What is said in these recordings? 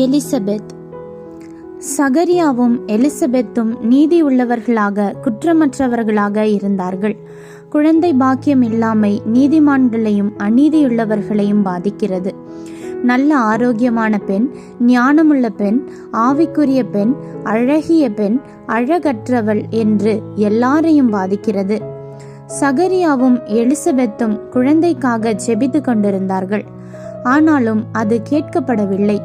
Elizabeth. சகரியாவும் எலிசபெத்தும் நீதி உள்ளவர்களாக குற்றமற்றவர்களாக இருந்தார்கள். குழந்தை பாக்கியம் இல்லாமை நீதிமான்களையும் அநீதியுள்ளவர்களையும் பாதிக்கிறது. நல்ல ஆரோக்கியமான பெண், ஞானமுள்ள பெண், ஆவிக்குரிய பெண், அழகிய பெண், அழகற்றவள் என்று எல்லாரையும் பாதிக்கிறது. சகரியாவும் எலிசபெத்தும் குழந்தைக்காக ஜெபித்து கொண்டிருந்தார்கள். ஆனாலும் அது கேட்கப்படவில்லை.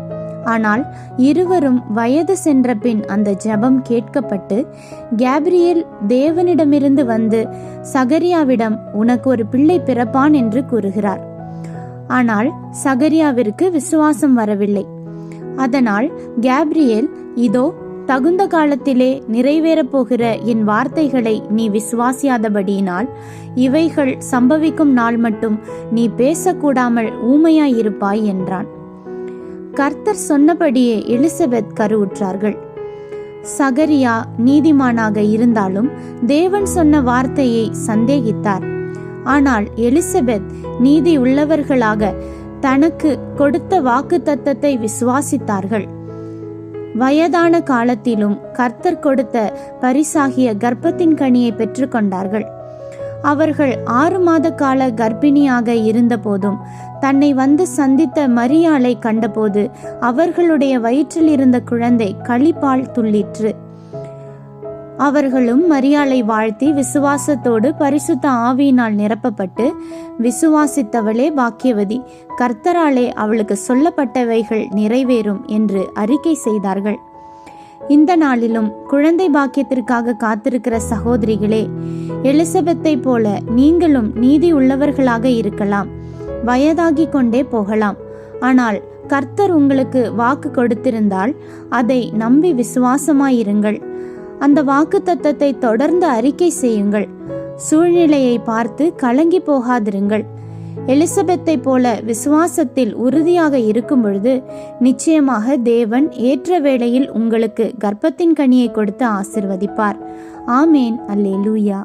ஆனால் இருவரும் வயது சென்ற பின் அந்த ஜெபம் கேட்கப்பட்டு கேப்ரியேல் தேவனிடமிருந்து வந்து சகரியாவிடம் உனக்கு ஒரு பிள்ளை பிறப்பான் என்று கூறுகிறார். ஆனால் சகரியாவிற்கு விசுவாசம் வரவில்லை. அதனால் கேப்ரியேல், இதோ தகுந்த காலத்திலே நிறைவேறப் போகிற என் வார்த்தைகளை நீ விசுவாசியாதபடியினால் இவைகள் சம்பவிக்கும் நாள் மட்டும் நீ பேசக்கூடாமல் ஊமையாயிருப்பாய் என்றான். கர்த்தர் சொன்னபடியே எலிசபெத் கருவுற்றார்கள். சகரியா நீதிமானாக இருந்தாலும் தேவன் சொன்ன வார்த்தையை சந்தேகித்தார். ஆனால் எலிசபெத் நீதி உள்ளவர்களாக தனக்கு கொடுத்த வாக்குத்தத்தத்தை விசுவாசித்தார்கள். வயதான காலத்திலும் கர்த்தர் கொடுத்த பரிசாகிய கர்ப்பத்தின் கனியை பெற்றுக்கொண்டார்கள். அவர்கள் 6 மாத கால கர்ப்பிணியாக இருந்த போதும் தன்னை வந்து சந்தித்த மரியாளை கண்டபோது அவர்களுடைய வயிற்றில் இருந்த குழந்தை களிப்பால் துள்ளிற்று. அவர்களும் மரியாளை வாழ்த்தி விசுவாசத்தோடு பரிசுத்த ஆவியினால் நிரப்பப்பட்டு, விசுவாசித்தவளே பாக்கியவதி, கர்த்தராலே அவளுக்கு சொல்லப்பட்டவைகள் நிறைவேறும் என்று அறிக்கை செய்தார்கள். இந்த நாளிலும் குழந்தை பாக்கியத்திற்காக காத்திருக்கிற சகோதரிகளே, எலிசபெத்தை போல நீங்களும் நீதி உள்ளவர்களாக இருக்கலாம். வயதாகி கொண்டே போகலாம். ஆனால் கர்த்தர் உங்களுக்கு வாக்கு கொடுத்திருந்தால் அதை நம்பி விசுவாசமாயிருங்கள். அந்த வாக்கு தத்தத்தை தொடர்ந்து அறிக்கை செய்யுங்கள். சூழ்நிலையை பார்த்து கலங்கி போகாதிருங்கள். எலிசபெத்தை போல விசுவாசத்தில் உறுதியாக இருக்கும் பொழுது நிச்சயமாக தேவன் ஏற்ற வேளையில் உங்களுக்கு கர்ப்பத்தின் கனியை கொடுத்து ஆசிர்வதிப்பார். ஆமேன். அல்லேலூயா.